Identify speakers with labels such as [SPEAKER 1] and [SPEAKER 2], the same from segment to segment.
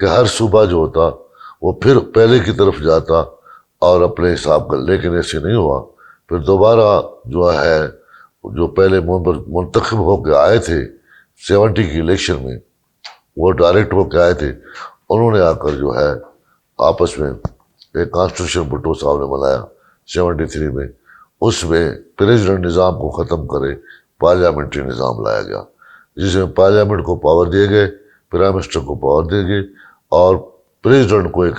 [SPEAKER 1] کہ ہر صوبہ جو ہوتا وہ پھر پہلے کی طرف جاتا اور اپنے حساب کر، لیکن ایسے نہیں ہوا. پھر دوبارہ جو ہے جو پہلے ممبر منتخب ہو کے آئے تھے 70 کی الیکشن میں، وہ ڈائریکٹ ہو کے آئے تھے، انہوں نے آ کر جو ہے آپس میں ایک کانسٹیٹیوشن بھٹو صاحب نے بنایا 73 میں. اس میں پریزیڈنٹ نظام کو ختم کرے پارلیامنٹری نظام لایا گیا، جس میں پارلیامنٹ کو پاور دیے گئے، پرائم منسٹر کو پاور دیے گئے، اور پریزیڈنٹ کو ایک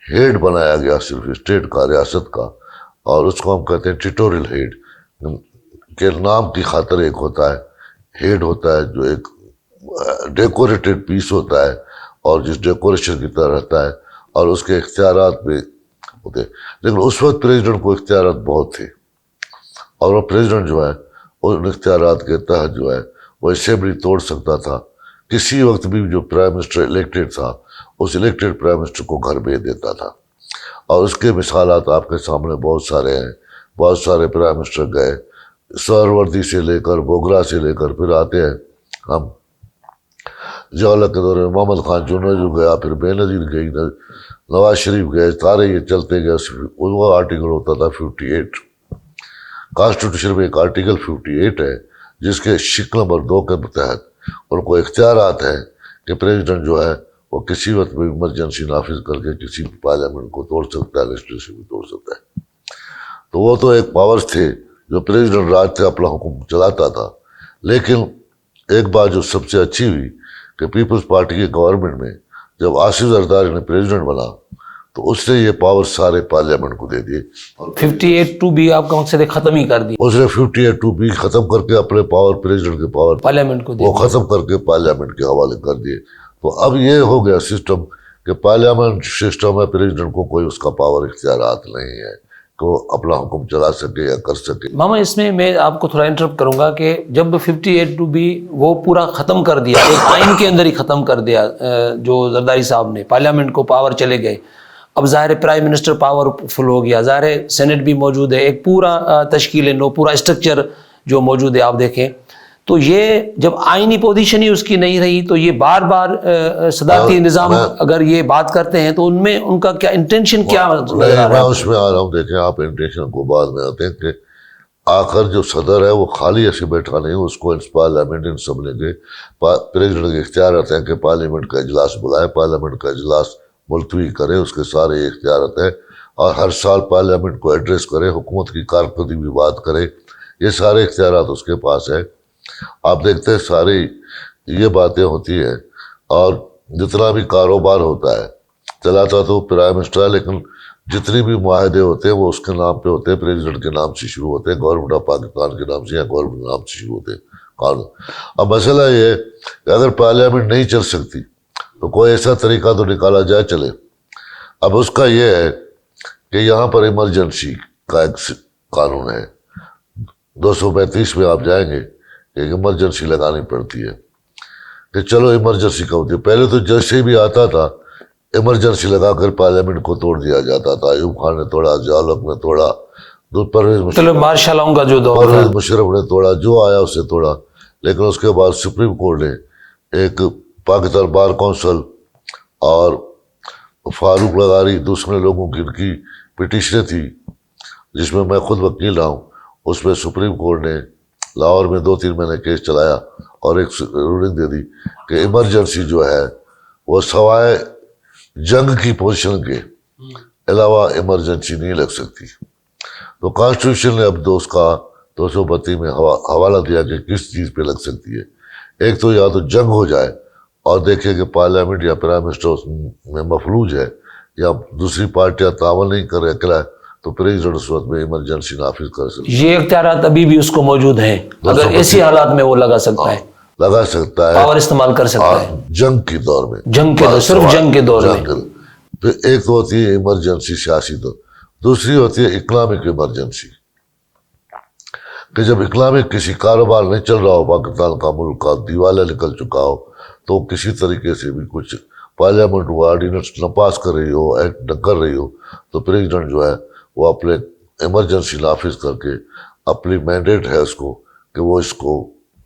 [SPEAKER 1] ہیڈ بنایا گیا صرف اسٹیٹ کا، ریاست کا، اور اس کو ہم کہتے ہیں ٹیٹوریل ہیڈ، کے نام کی خاطر ایک ہوتا ہے ہیڈ ہوتا ہے جو ایک ڈیکوریٹڈ پیس ہوتا ہے اور جس ڈیکوریشن کی طرح رہتا ہے اور اس کے اختیارات بھی ہوتے ہیں. لیکن اس وقت پریزیڈنٹ کو اختیارات بہت تھے اور وہ پریزیڈنٹ جو ہے ان اختیارات کے تحت جو ہے وہ اسمبلی توڑ سکتا تھا. کسی وقت بھی جو پرائم منسٹر الیکٹڈ تھا اس الیکٹڈ پرائم منسٹر کو گھر بھیج دیتا تھا. اور اس کے مثالات آپ کے سامنے بہت سارے ہیں. بہت سارے پرائم منسٹر گئے، سہروردی سے لے کر بوگرا سے لے کر، پھر آتے ہیں ہم جوالہ کے دور میں محمد خان جونیو گیا، پھر بے نظیر گئی، نواز شریف گئے، سارے یہ چلتے گئے. وہ آرٹیکل ہوتا تھا 58. کانسٹیٹیوشن میں ایک آرٹیکل 58 ہے جس کے شکل نمبر 2 کے تحت ان کو اختیارات ہیں کہ پریزیڈنٹ جو ہے وہ کسی وقت بھی ایمرجنسی نافذ کر کے کسی پارلیمنٹ کو توڑ سکتا ہے، لیجسلیشن بھی توڑ سکتا ہے. تو وہ تو ایک پاورز تھے جو پریزیڈنٹ راج سے اپنا حکم چلاتا تھا. لیکن ایک بات جو سب سے اچھی ہوئی کہ پیپلز پارٹی کے گورنمنٹ میں جب آصف زرداری نے پریزیڈنٹ بنا تو اس نے یہ پاور سارے پارلیمنٹ کو دے دیے.
[SPEAKER 2] 58(2)B آپ کا مقصد ہے ختم ہی کر دی.
[SPEAKER 1] اس نے 58(2)B ختم کر کے اپنے پاور، پریزیڈنٹ کے پاور
[SPEAKER 2] پارلیمنٹ کو
[SPEAKER 1] وہ ختم کر کے پارلیمنٹ کے حوالے کر دیے. تو اب یہ ہو گیا سسٹم کہ پارلیمنٹ سسٹم ہے، پریزیڈنٹ کو کوئی اس کا پاور اختیارات نہیں ہے کہ وہ اپنا حکم چلا سکے یا کر سکے.
[SPEAKER 2] ماما اس میں آپ کو تھوڑا انٹرپٹ کروں گا کہ جب 58(2)B وہ پورا ختم کر دیا، ایک آئین کے اندر ہی ختم کر دیا جو زرداری صاحب نے، پارلیمنٹ کو پاور چلے گئے. اب ظاہر پرائم منسٹر پاور فل ہو گیا، ظاہر سینٹ بھی موجود ہے، ایک پورا تشکیل نو، پورا اسٹرکچر جو موجود ہے آپ دیکھیں. تو یہ جب آئینی پوزیشن ہی اس کی نہیں رہی تو یہ بار بار صدارتی نظام اگر یہ بات کرتے ہیں تو ان میں ان کا کیا انٹینشن کیا نظر آ رہا ہے؟
[SPEAKER 1] میں اس میں آ رہا ہوں. دیکھیں آپ انٹینشن کو بعد میں آتے ہیں کہ آخر جو صدر ہے وہ خالی ایسے بیٹھا نہیں، اس کو پارلیمنٹ اسمبلی کے پریزیڈنٹ کے اختیارات ہیں کہ پارلیمنٹ کا اجلاس بلائے، پارلیمنٹ کا اجلاس ملتوی کرے، اس کے سارے اختیارات ہیں، اور ہر سال پارلیمنٹ کو ایڈریس کرے، حکومت کی کارکردگی بھی بات کرے. یہ سارے اختیارات اس کے پاس ہیں. آپ دیکھتے ہیں ساری یہ باتیں ہوتی ہیں. اور جتنا بھی کاروبار ہوتا ہے چلاتا تو پرائم منسٹر ہے، لیکن جتنے بھی معاہدے ہوتے ہیں وہ اس کے نام پہ ہوتے ہیں، پریزیڈنٹ کے نام سے شروع ہوتے ہیں، گورنمنٹ آف پاکستان کے نام سے یا گورنمنٹ کے نام سے شروع ہوتے ہیں. اب مسئلہ یہ ہے کہ اگر پارلیمنٹ نہیں چل سکتی تو کوئی ایسا طریقہ تو نکالا جائے چلے. اب اس کا یہ ہے کہ یہاں پر ایمرجنسی کا ایک قانون ہے، 235 میں آپ جائیں گے ایک ایمرجنسی لگانی پڑتی ہے کہ چلو ایمرجنسی کا ہوتی ہے. پہلے تو جیسے بھی آتا تھا ایمرجنسی لگا کر پارلیمنٹ کو توڑ دیا جاتا تھا. ایوب خان نے توڑا، ضیاء-ال-حق نے توڑا، پرویز مشرف نے توڑا، جو آیا اسے توڑا. لیکن اس کے بعد سپریم کورٹ نے ایک پاکستان بار کونسل اور فاروق لغاری دوسرے لوگوں کی پٹیشنیں تھی جس میں خود وکیل رہا ہوں. اس میں سپریم کورٹ نے لاہور میں 2-3 مہینے کیس چلایا اور ایک رولنگ دے دی کہ ایمرجنسی جو ہے وہ سوائے جنگ کی پوزیشن کے علاوہ ایمرجنسی نہیں لگ سکتی. تو کانسٹیٹیوشن نے اب اس کا 232 میں حوالہ دیا کہ کس چیز پہ لگ سکتی ہے. ایک تو یا تو جنگ ہو جائے اور دیکھیں کہ پارلیمنٹ یا پرائم منسٹر اس میں مفلوج ہے یا دوسری پارٹیاں تعاون نہیں کر رہے اکیلا، تو پریزیڈنٹ اس وقت میں ایمرجنسی نافذ کر سکتے.
[SPEAKER 2] یہ اختیارات ابھی بھی اس کو موجود ہیں، اگر ایسی حالات میں وہ لگا سکتا ہے،
[SPEAKER 1] لگا سکتا ہے،
[SPEAKER 2] پاور استعمال کر سکتا ہے
[SPEAKER 1] جنگ کے دور میں،
[SPEAKER 2] جنگ کے دور، صرف جنگ کے دور میں.
[SPEAKER 1] پھر ایک تو ہوتی ہے ایمرجنسی سیاسی دور، دوسری ہوتی ہے اکنامک ایمرجنسی کہ جب اکنامک کسی کاروبار نہیں چل رہا ہو، پاکستان کا ملک کا دیوالیہ نکل چکا ہو، تو کسی طریقے سے بھی کچھ پارلیمنٹ وہ آرڈیننس نہ پاس کر رہی ہو، ایکٹ نہ کر رہی ہو، تو پریزیڈنٹ جو ہے وہ اپنے ایمرجنسی نافذ کر کے اپنی مینڈیٹ ہے اس کو کہ وہ اس کو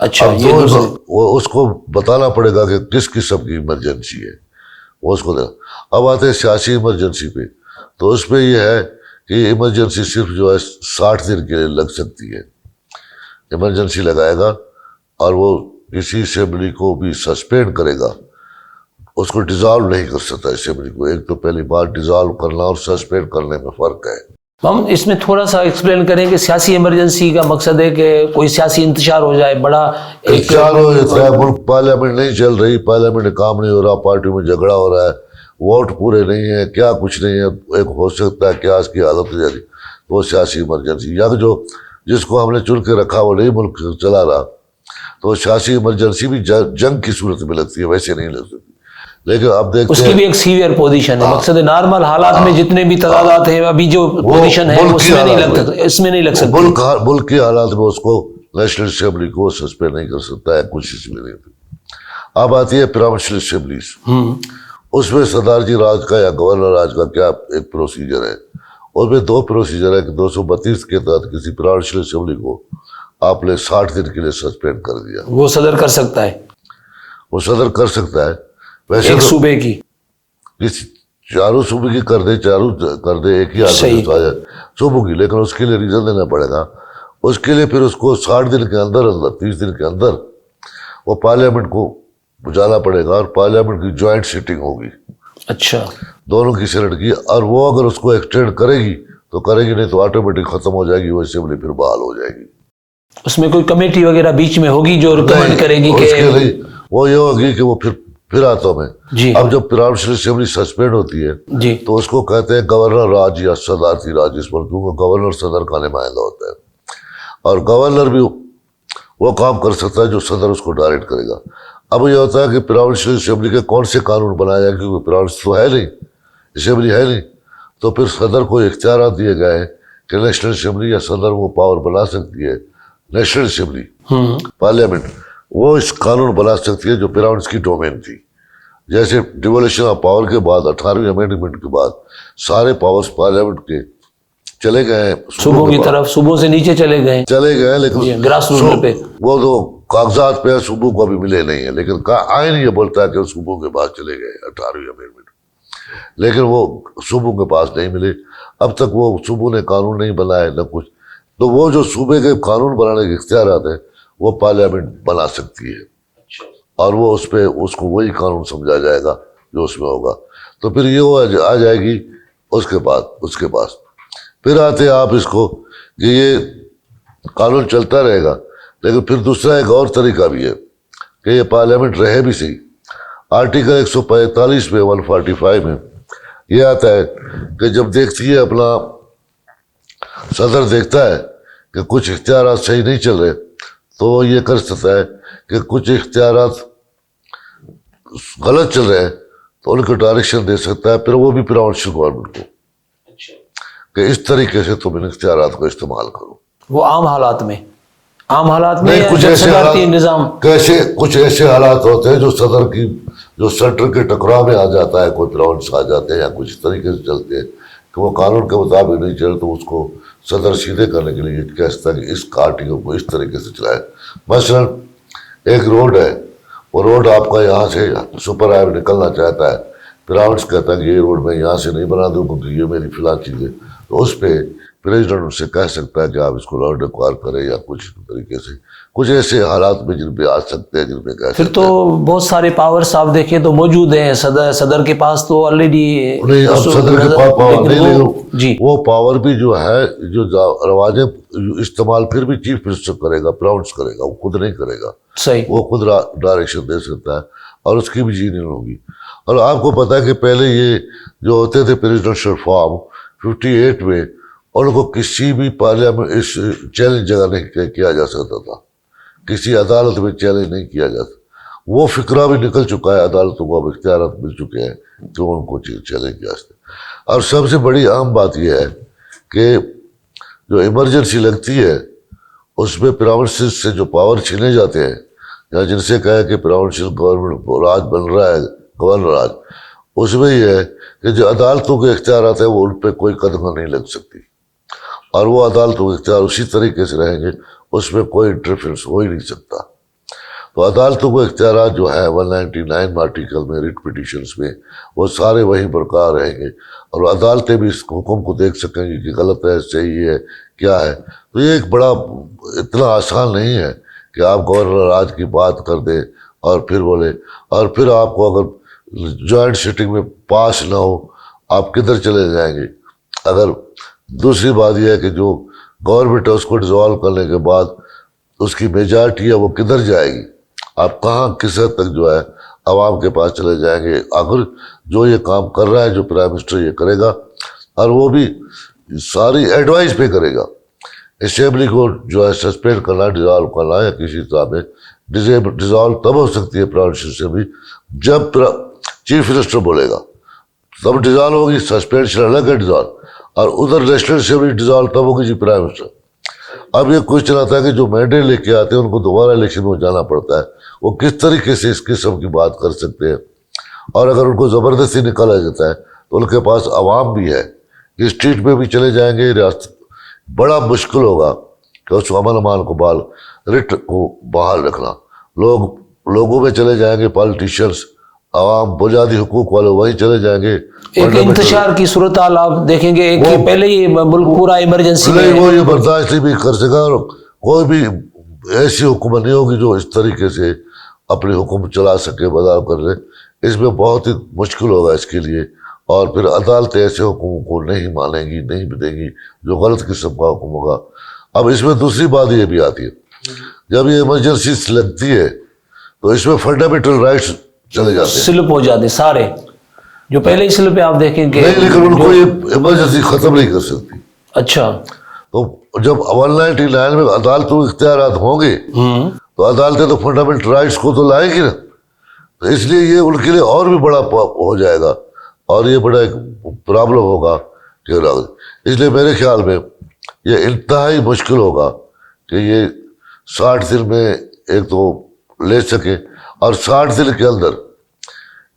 [SPEAKER 2] اچھا
[SPEAKER 1] اب
[SPEAKER 2] یہ دوسرے
[SPEAKER 1] وہ اس کو بتانا پڑے گا کہ کس قسم کی ایمرجنسی ہے وہ اس کو دینا. اب آتے ہیں سیاسی ایمرجنسی پہ. تو اس پہ یہ ہے کہ ایمرجنسی صرف جو ہے 60 دن کے لیے لگ سکتی ہے. ایمرجنسی لگائے گا اور وہ کسی اسمبلی کو بھی سسپینڈ کرے گا, اس کو ڈیزالو نہیں کر سکتا اسمبلی کو. ایک تو پہلی بار ڈیزالو کرنا اور سسپینڈ کرنے میں فرق ہے.
[SPEAKER 2] ہم اس میں تھوڑا سا ایکسپلین کریں کہ سیاسی ایمرجنسی کا مقصد ہے کہ کوئی سیاسی انتشار ہو جائے بڑا, ایک
[SPEAKER 1] ہو جاتا ہے, ملک پارلیمنٹ نہیں چل رہی, پارلیمنٹ میں کام نہیں ہو رہا, پارٹی میں جھگڑا ہو رہا ہے, ووٹ پورے نہیں ہیں, کیا کچھ نہیں ہے, ایک ہو سکتا ہے کیا اس کی حالت ہو جاتی, تو وہ سیاسی ایمرجنسی. یا جو جس کو ہم نے چن کے رکھا وہ نہیں ملک چلا رہا, تو سیاسی ایمرجنسی بھی جنگ کی صورت میں لگتی ہے, ویسے نہیں لگ سکتی. لیکن اب دیکھتے
[SPEAKER 2] اس کی بھی ایک سیویئر پوزیشن ہے. مقصد نارمل حالات میں جتنے بھی تعداد ہیں ابھی جو پوزیشن ہے اس میں نہیں لگ سکتا, اس میں نہیں لگ سکتا.
[SPEAKER 1] ملک کے حالات میں اس کو نیشنل اسمبلی کو سسپینڈ نہیں کر سکتا ہے, کچھ اس میں نہیں. اب آتی ہے پروونشل اسمبلیز. اس میں صدارتی راج کا یا گورنر راج کا کیا ایک پروسیجر ہے. اس میں 2 پروسیجر ہے کہ 232 کے تحت کسی پروونشل اسمبلی کو آپ نے 60 دن کے لیے سسپینڈ کر دیا.
[SPEAKER 2] وہ صدر کر سکتا ہے,
[SPEAKER 1] وہ صدر کر سکتا ہے. ویسے
[SPEAKER 2] ایک صوبے کی
[SPEAKER 1] کسی چاروں صوبے کی کر دے, چاروں کر دے, ایک ہی آدمی صوبوں کی, لیکن اس کے لیے ریزن دینا پڑے گا. اس کے لیے پھر اس کو 60 دن کے اندر 30 دن کے اندر وہ پارلیمنٹ کو جانا پڑے گا, اور پارلیمنٹ کی جوائنٹ سیٹنگ ہوگی.
[SPEAKER 2] اچھا,
[SPEAKER 1] دونوں کی سینٹ کی, اور وہ اگر اس کو ایکسٹینڈ کرے گی تو کرے گی, نہیں تو آٹومیٹک ختم ہو جائے گی, وہ اسمبلی پھر بحال ہو جائے گی.
[SPEAKER 2] اس میں کوئی کمیٹی وغیرہ بیچ میں ہوگی جو ریکمینڈ کرے گی
[SPEAKER 1] اس کے
[SPEAKER 2] کہ
[SPEAKER 1] لیے وہ یہ ہوگی کہ وہ پھر آتا میں.
[SPEAKER 2] جی
[SPEAKER 1] اب جب پروونشل اسمبلی سسپینڈ ہوتی ہے
[SPEAKER 2] جی
[SPEAKER 1] تو اس کو کہتے ہیں گورنر راج یا صدارتی راج, اس پر کیونکہ گورنر صدر کا نمائندہ ہوتا ہے, اور گورنر بھی وہ کام کر سکتا ہے جو صدر اس کو ڈائریکٹ کرے گا. اب یہ ہوتا ہے کہ پروونشل اسمبلی کے کون سے قانون بنائے جائیں, کیونکہ پروونس تو ہے نہیں, اسمبلی ہے نہیں, تو پھر صدر کو اختیارات دیے گئے ہیں کہ نیشنل اسمبلی یا صدر وہ پاور بنا سکتی ہے. نیشنل اسمبلی پارلیمنٹ وہ اس قانون بنا سکتی ہے جو پروونس کی ڈومین تھی. جیسے ڈیولیشن آف پاور کے بعد 18ویں امینڈمنٹ کے بعد سارے پاورز پارلیمنٹ کے چلے گئے ہیں
[SPEAKER 2] صوبوں کی طرف, صوبوں سے نیچے چلے گئے,
[SPEAKER 1] لیکن
[SPEAKER 2] گراس روٹ پہ
[SPEAKER 1] وہ تو کاغذات پہ صوبوں کو ابھی ملے نہیں ہیں, لیکن آئین یہ بولتا ہے کہ صوبوں کے پاس چلے گئے 18ویں امینڈمنٹ, لیکن وہ صوبوں کے پاس نہیں ملے. اب تک وہ صوبوں نے قانون نہیں بنائے نہ کچھ, تو وہ جو صوبے کے قانون بنانے کے اختیارات ہیں وہ پارلیمنٹ بنا سکتی ہے, اور وہ اس کو وہی قانون سمجھا جائے گا جو اس میں ہوگا. تو پھر یہ آ جائے گی اس کے پاس پھر آتے آپ اس کو کہ یہ قانون چلتا رہے گا, لیکن پھر دوسرا ایک اور طریقہ بھی ہے کہ یہ پارلیمنٹ رہے بھی صحیح. آرٹیکل 145 میں 145 میں یہ آتا ہے کہ جب دیکھتی ہے اپنا صدر دیکھتا ہے کہ کچھ اختیارات صحیح نہیں چل رہے, تو وہ یہ کر سکتا ہے کہ کچھ اختیارات غلط چل رہے ہیں تو ان کو ڈائریکشن دے سکتا ہے, پھر وہ بھی پروونشل گورنمنٹ کو کہ اس طریقے سے تم ان اختیارات کو استعمال کرو.
[SPEAKER 2] وہ عام حالات میں
[SPEAKER 1] کچھ ایسے
[SPEAKER 2] صدارتی نظام
[SPEAKER 1] کچھ ایسے حالات ہوتے ہیں جو صدر کی جو سینٹر کے ٹکراؤ میں آ جاتا ہے, کوئی پروونس آ جاتے ہیں یا کچھ اس طریقے سے چلتے ہیں کہ وہ قانون کے مطابق نہیں چلے, تو اس کو صدر سیدھے کرنے کے لیے کہہ سکتا ہے کہ اس آرٹیکل کو اس طریقے سے چلائے. مثلا ایک روڈ ہے, وہ روڈ آپ کا یہاں سے سپر ہائی نکلنا چاہتا ہے, پروونس کہتا ہے کہ یہ روڈ میں یہاں سے نہیں بنا دوں کیونکہ یہ میری فلاں چیز ہے, تو اس پہ پریزیڈنٹ ان سے کہہ سکتا ہے کہ آپ اس کو لاڈ ایکوائر کریں یا کچھ طریقے سے. کچھ ایسے حالات میں جن پہ آ سکتے ہیں, جن پہ کہہ سکتے ہیں.
[SPEAKER 2] پھر تو بہت سارے پاورز آپ دیکھیں تو موجود ہیں. صدر کے پاس تو آلریڈی
[SPEAKER 1] نہیں, اب صدر کے پاس پاور نہیں, لیکن وہ پاور بھی جو ہے جو رواجیں استعمال پھر بھی چیف منسٹر کرے گا, پراؤنس کرے گا, وہ خود نہیں کرے گا.
[SPEAKER 2] صحیح,
[SPEAKER 1] وہ خود ڈائریکشن دے سکتا ہے اور اس کی بھی جینیئر ہوگی. اور آپ کو پتا ہے کہ پہلے یہ جو ہوتے تھے پریزیڈنشل فارم 58 میں, ان کو کسی بھی پارلیمنٹ اس چیلنج جگہ نہیں کیا جا سکتا تھا, کسی عدالت میں چیلنج نہیں کیا جاتا. وہ فکرہ بھی نکل چکا ہے, عدالتوں کو اب اختیارات مل چکے ہیں کہ ان کو چیلنج کیا سکتے. اور سب سے بڑی اہم بات یہ ہے کہ جو ایمرجنسی لگتی ہے اس میں پراونسز سے جو پاور چھینے جاتے ہیں, یا جن سے کہا کہ پراونشل گورنمنٹ راج بن رہا ہے, گورنر راج, اس میں یہ ہے کہ جو عدالتوں کے اختیارات ہیں وہ ان پہ کوئی قدم نہیں لگ سکتی. اور وہ عدالتوں کے اختیار اسی طریقے سے رہیں گے، اس میں کوئی انٹرفیئرنس ہو ہی نہیں سکتا۔ تو عدالتوں کو اختیارات جو ہے 199 آرٹیکل میں، ریٹ پٹیشنز میں، وہ سارے وہیں برقرار رہیں گے، اور عدالتیں بھی اس حکم کو دیکھ سکیں گی کہ غلط ہے، صحیح ہے، کیا ہے۔ تو یہ ایک بڑا اتنا آسان نہیں ہے کہ آپ گورنر آج کی بات کر دیں اور پھر بولے، اور پھر آپ کو اگر جوائنٹ سٹنگ میں پاس نہ ہو آپ کدھر چلے جائیں گے۔ اگر دوسری بات یہ ہے کہ جو گورنمنٹ ہے اس کو ڈیزالو کرنے کے بعد اس کی میجارٹی ہے وہ کدھر جائے گی، آپ کہاں کس حد تک جو ہے عوام کے پاس چلے جائیں گے۔ اگر جو یہ کام کر رہا ہے، جو پرائم منسٹر یہ کرے گا، اور وہ بھی ساری ایڈوائز پہ کرے گا، اسمبلی کو جو ہے سسپینڈ کرنا، ڈیزالو کرنا، یا کسی طرح میں ڈیزالو تب ہو سکتی ہے پرائم اسمبلی جب چیف منسٹر بولے گا، تب ڈیزالو ہوگی، سسپینشن الگ ہے ڈیزالو، اور ادھر نیشنل اسمبلی ڈیزالو تب ہوگی جی پرائم منسٹر۔ اب یہ کوشچن آتا ہے کہ جو مینڈیٹ لے کے آتے ہیں ان کو دوبارہ الیکشن میں جانا پڑتا ہے، وہ کس طریقے سے اس قسم کی بات کر سکتے ہیں، اور اگر ان کو زبردستی نکالا جاتا ہے تو ان کے پاس عوام بھی ہے، اسٹریٹ پہ بھی چلے جائیں گے، ریاست بڑا مشکل ہوگا کہ اس امن امان کو رٹ کو بحال رکھنا۔ لوگوں میں چلے جائیں گے، پالیٹیشینس، عوام، بنیادی حقوق والے وہیں چلے جائیں گے۔
[SPEAKER 2] ایک انتشار کی صورتحال آپ دیکھیں گے کہ پہلے ہی ملک پورا ایمرجنسی میں،
[SPEAKER 1] وہ یہ برداشت نہیں بھی کر سکا، اور کوئی بھی ایسی حکومت نہیں ہوگی جو اس طریقے سے اپنی حکم چلا سکے بداؤ کر لے۔ اس میں بہت ہی مشکل ہوگا اس کے لیے، اور پھر عدالتیں ایسے حکم کو نہیں مانیں گی، نہیں بھی دیں گی جو غلط قسم کا حکم ہوگا۔ اب اس میں دوسری بات یہ بھی آتی ہے، جب یہ ایمرجنسی لگتی ہے تو اس میں فنڈامنٹل رائٹس چلے جاتے ہیں،
[SPEAKER 2] سلپ ہو جاتے سارے جو پہلے ہی سلپ پہ آپ دیکھیں گے،
[SPEAKER 1] نہیں، لیکن ان کو یہ ایمرجنسی ختم نہیں کر سکتی۔
[SPEAKER 2] اچھا،
[SPEAKER 1] تو جب 199 میں عدالتوں کے اختیارات ہوں گے تو عدالتیں تو فنڈامنٹل رائٹس کو تو لائیں گی نا، تو اس لیے یہ ان کے لیے اور بھی بڑا ہو جائے گا، اور یہ بڑا ایک پرابلم ہوگا کہ اس لیے میرے خیال میں یہ انتہائی مشکل ہوگا کہ یہ 60 دن میں ایک تو لے سکے، اور 60 دن کے اندر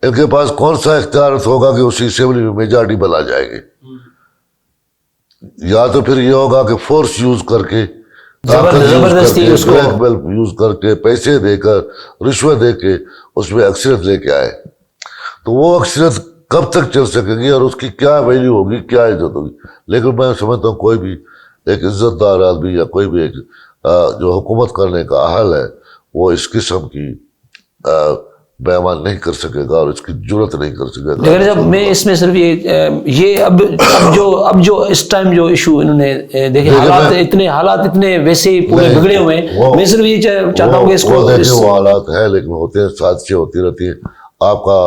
[SPEAKER 1] ان کے پاس کون سا اختیار ہوگا کہ اسی اسمبلی میں میجارٹی بنا جائے گی۔ یا تو پھر یہ ہوگا کہ فورس یوز کر کے،
[SPEAKER 2] زبردستی اس کو
[SPEAKER 1] بلیک میل یوز کر کے، پیسے دے کر، رشوت دے کے اس میں اکثریت لے کے آئے، تو وہ اکثریت کب تک چل سکے گی اور اس کی کیا ویلیو ہوگی، کیا عزت ہوگی۔ لیکن میں سمجھتا ہوں کوئی بھی ایک عزت دار آدمی یا کوئی بھی ایک جو حکومت کرنے کا اہل ہے وہ اس قسم کی بیان نہیں کر سکے گا اور اس کی جرت نہیں کر سکے گا۔
[SPEAKER 2] لیکن جب میں اس میں صرف یہ اب جو اس ٹائم جو ایشو انہوں نے دیکھے، حالات اتنے ویسے ہی پورے بگڑے ہوئے ہیں، میں صرف یہ چاہتا ہوں کہ اس کو
[SPEAKER 1] وہ حالات ہے، لیکن ہوتے ہیں، سازشیں ہوتی رہتی ہیں۔ آپ کا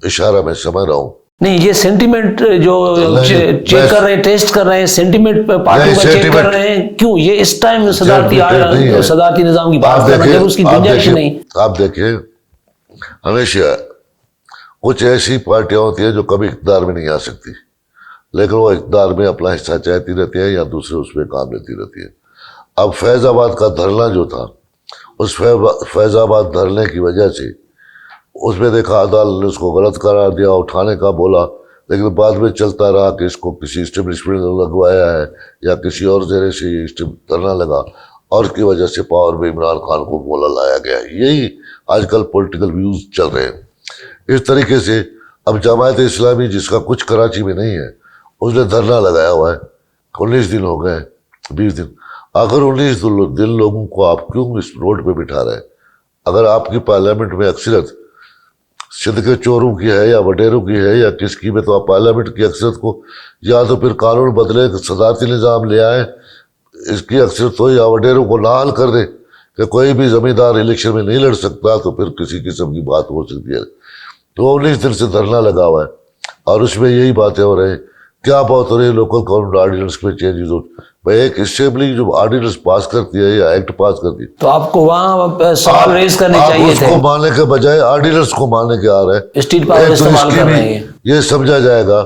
[SPEAKER 1] اشارہ میں سمجھ رہا ہوں،
[SPEAKER 2] نہیں، یہ سینٹیمنٹ جو چیک کر رہے ہیں، ٹیسٹ کر رہے ہیں، سینٹیمنٹ پارٹیوں کا چیک کر رہے ہیں، کیوں یہ اس ٹائم صدارتی نظام کی بات کرنا جب اس کی گنجائش نہیں۔
[SPEAKER 1] آپ دیکھیں، ہمیشہ کچھ ایسی پارٹیاں ہوتی ہیں جو کبھی اقتدار میں نہیں آ سکتی، لیکن وہ اقتدار میں اپنا حصہ چاہتی رہتی ہیں یا دوسرے اس پہ کام لیتی رہتی ہیں۔ اب فیض آباد کا دھرنا جو تھا، اس فیض آباد دھرنے کی وجہ سے اس میں دیکھا عدالت نے اس کو غلط قرار دیا، اٹھانے کا بولا، لیکن بعد میں چلتا رہا کہ اس کو کسی اسٹیبلشمنٹ نے لگوایا ہے یا کسی اور ذریعے سے یہ دھرنا لگا، اور اس کی وجہ سے پاور میں عمران خان کو مولا لایا گیا۔ یہی آج کل پولیٹیکل ویوز چل رہے ہیں۔ اس طریقے سے اب جماعت اسلامی، جس کا کچھ کراچی میں نہیں ہے، اس نے دھرنا لگایا ہوا ہے، 19 دن ہو گئے، 20 دن۔ آخر 19 دن لوگوں کو آپ کیوں اس روڈ پہ بٹھا رہے ہیں؟ اگر آپ کی پارلیمنٹ میں اکثریت سندھ کے چوروں کی ہے یا وڈیروں کی ہے یا کس کی میں، تو آپ پارلیمنٹ کی اکثریت کو یا تو پھر قانون بدلے، صدارتی نظام لے آئے، اس کی اکثریت ہو، یا وڈیروں کو نااہل کر دے کہ کوئی بھی زمیندار الیکشن میں نہیں لڑ سکتا، تو پھر کسی قسم کی بات ہو سکتی ہے۔ تو 19 دن سے دھرنا لگا ہوا ہے، اور اس میں یہی باتیں ہو رہی ہیں۔ کیا بات ہو رہی ہے؟ لوکل گورنمنٹ آرڈیننس میں چینجز ہو۔ بھائی ایک اسمبلی جو آرڈیننس پاس کرتی ہے یا ایکٹ پاس کرتی ہے،
[SPEAKER 2] تو آپ کو وہاں سوال ریز کرنے چاہیے تھے۔
[SPEAKER 1] اس کو ماننے کے بجائے آرڈیننس کو ماننے کے آ رہے ہیں،
[SPEAKER 2] اسٹیٹ پاور استعمال کر رہے ہیں۔
[SPEAKER 1] یہ سمجھا جائے گا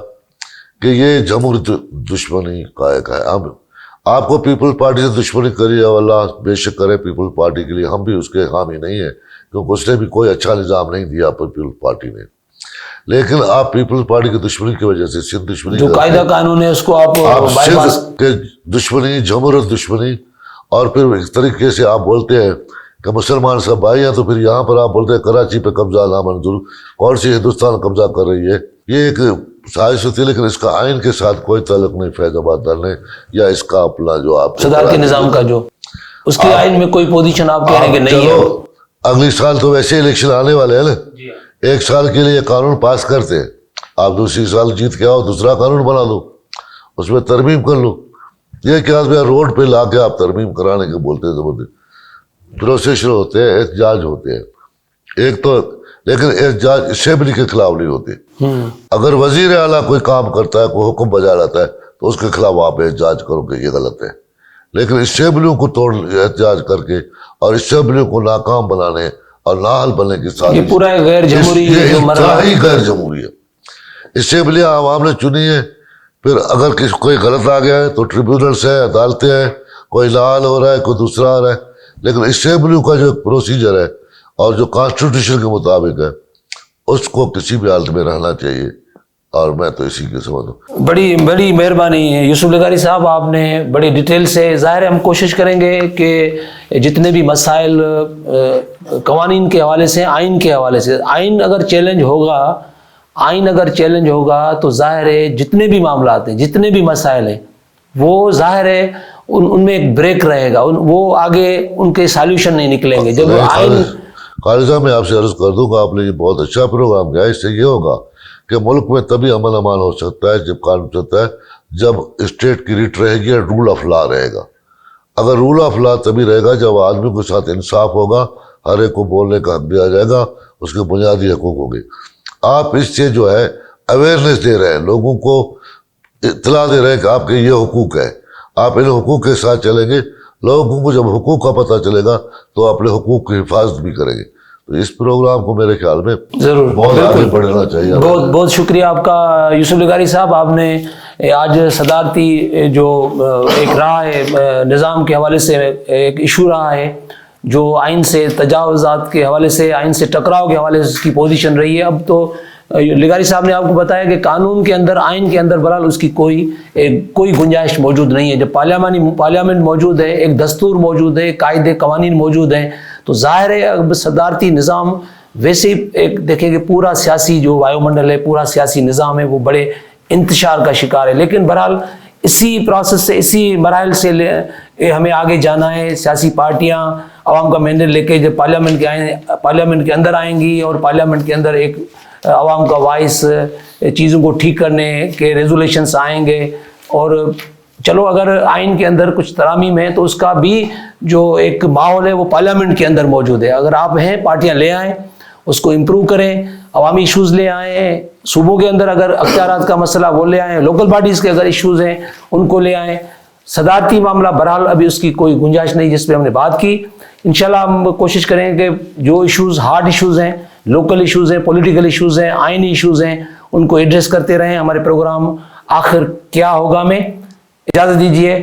[SPEAKER 1] کہ یہ جمہوری دشمنی کا ایک ہے۔ آپ کو پیپل پارٹی سے دشمنی کری، اللہ بے شک کرے پیپل پارٹی کے لیے، ہم بھی اس کے حامی نہیں ہیں، کیونکہ اس نے بھی کوئی اچھا نظام نہیں دیا پیپل پارٹی نے۔ لیکن آپ پیپلز پارٹی کی دشمنی کی وجہ سے سندھ دشمنی
[SPEAKER 2] جو قاعدہ قانون ہے اس کو آپ بائی پاس
[SPEAKER 1] سندھ کے دشمنی، جمہوریت دشمنی، اور پھر ایک طریقے سے آپ بولتے ہیں کہ مسلمان سب بھائی ہیں، تو پھر یہاں پر آپ بولتے ہیں کراچی پہ قبضہ نامنظور، کون سی ہندوستان قبضہ کر رہی ہے؟ یہ ایک سازش ہوتی ہے، لیکن اس کا آئین کے ساتھ کوئی تعلق نہیں فیض آباد ڈالنے یا اس کا اپنا جو آپ
[SPEAKER 2] صدارتی نظام کا جو اس کے آئین میں کوئی پوزیشن آپ کہہ رہے ہیں کہ نہیں ہے؟
[SPEAKER 1] چلو اگلی سال تو ویسے الیکشن آنے والے ہیں نا، ایک سال کے لیے قانون پاس کرتے ہیں، آپ دوسری سال جیت کے آؤ دوسرا قانون بنا لو، اس میں ترمیم کر لو۔ یہ کیا روڈ پہ لا کے آپ ترمیم کرانے کے بولتے ہیں، زبردست پروسیسر ہوتے ہیں، احتجاج ہوتے ہیں ایک تو، لیکن احتجاج اسمبلی کے خلاف نہیں ہوتے۔ اگر وزیر اعلیٰ کوئی کام کرتا ہے، کوئی حکم بجا لاتا ہے، تو اس کے خلاف آپ احتجاج کرو کہ یہ غلط ہے، لیکن اسمبلیوں کو توڑ احتجاج کر کے اور اسمبلیوں کو ناکام بنانے اور نااہل بننے کی سازش،
[SPEAKER 2] یہ پورا غیر جمہوری
[SPEAKER 1] یہ
[SPEAKER 2] جو مرحلہ
[SPEAKER 1] انتہائی غیر جمہوری ہے۔ اسمبلیاں عوام نے چنی ہے، پھر اگر کوئی غلط آ گیا ہے تو ٹریبیونلس ہیں، عدالتیں ہیں، کوئی نااہل ہو رہا ہے، کوئی دوسرا آ رہا ہے، لیکن اسمبلیوں کا جو پروسیجر ہے اور جو کانسٹیٹیوشن کے مطابق ہے اس کو کسی بھی حالت میں رہنا چاہیے، اور میں تو اسی کے سمجھ ہوں۔
[SPEAKER 2] بڑی بڑی مہربانی ہے یوسف لغاری صاحب، آپ نے بڑی ڈیٹیل سے، ظاہر ہے ہم کوشش کریں گے کہ جتنے بھی مسائل قوانین کے حوالے سے، آئین کے حوالے سے، آئین اگر چیلنج ہوگا تو ظاہر ہے جتنے بھی معاملات ہیں، جتنے بھی مسائل ہیں، وہ ظاہر ہے ان میں ایک بریک رہے گا، وہ آگے ان کے سالوشن نہیں نکلیں گے۔ جب آئین
[SPEAKER 1] خالد صاحب میں آپ سے عرض کر دوں گا، آپ نے یہ بہت اچھا پروگرام کیا، اس سے یہ ہوگا کہ ملک میں تبھی امن امان ہو سکتا ہے جب قانون چلتا ہے، جب اسٹیٹ کی ریٹ رہے گی، رول آف لا رہے گا۔ اگر رول آف لا تبھی رہے گا جب آدمی کے ساتھ انصاف ہوگا، ہر ایک کو بولنے کا حق دیا جائے گا، اس کے بنیادی حقوق ہوں گے۔ آپ اس سے جو ہے اویئرنیس دے رہے ہیں، لوگوں کو اطلاع دے رہے ہیں کہ آپ کے یہ حقوق ہے، آپ ان حقوق کے ساتھ چلیں گے، لوگوں کو جب حقوق کا پتہ چلے گا تو اپنے حقوق کی حفاظت بھی کریں گے۔ تو اس پروگرام کو میرے خیال میں
[SPEAKER 2] ضرور
[SPEAKER 1] بہت آگے بڑھنا چاہیے۔
[SPEAKER 2] بہت بہت شکریہ آپ کا یوسف لغاری صاحب، آپ نے آج صدارتی جو ایک رہا ہے نظام کے حوالے سے، ایک ایشو رہا ہے جو آئین سے تجاوزات کے حوالے سے، آئین سے ٹکراؤ کے حوالے سے اس کی پوزیشن رہی ہے۔ اب تو لغاری صاحب نے آپ کو بتایا کہ قانون کے اندر، آئین کے اندر بہرحال اس کی کوئی گنجائش موجود نہیں ہے۔ جب پارلیمنٹ موجود ہے، ایک دستور موجود ہے، قاعدے قوانین موجود ہیں، تو ظاہر ہے اب صدارتی نظام ویسے ہی ایک دیکھیں کہ پورا سیاسی جو وایو منڈل ہے، پورا سیاسی نظام ہے، وہ بڑے انتشار کا شکار ہے، لیکن بہرحال اسی پروسیس سے، اسی مراحل سے ہمیں آگے جانا ہے۔ سیاسی پارٹیاں عوام کا مینڈیٹ لے کے جب پارلیمنٹ کے اندر آئیں گی، اور پارلیمنٹ کے اندر ایک عوام کا وائس، چیزوں کو ٹھیک کرنے کے ریزولیشنس آئیں گے، اور چلو اگر آئین کے اندر کچھ ترامیم ہے تو اس کا بھی جو ایک ماحول ہے وہ پارلیمنٹ کے اندر موجود ہے۔ اگر آپ ہیں، پارٹیاں لے آئیں، اس کو امپروو کریں، عوامی ایشوز لے آئیں، صوبوں کے اندر اگر اختیارات کا مسئلہ وہ لے آئیں، لوکل باڈیز کے اگر ایشوز ہیں ان کو لے آئیں۔ صدارتی معاملہ بہرحال ابھی اس کی کوئی گنجائش نہیں جس پہ ہم نے بات کی۔ انشاءاللہ ہم کوشش کریں کہ جو ایشوز، ہارڈ ایشوز ہیں، لوکل ایشوز ہیں، پولیٹیکل ایشوز ہیں، آئینی ایشوز ہیں، ان کو ایڈریس کرتے رہیں۔ ہمارے پروگرام آخر کیا ہوگا میں اجازت دیجیے۔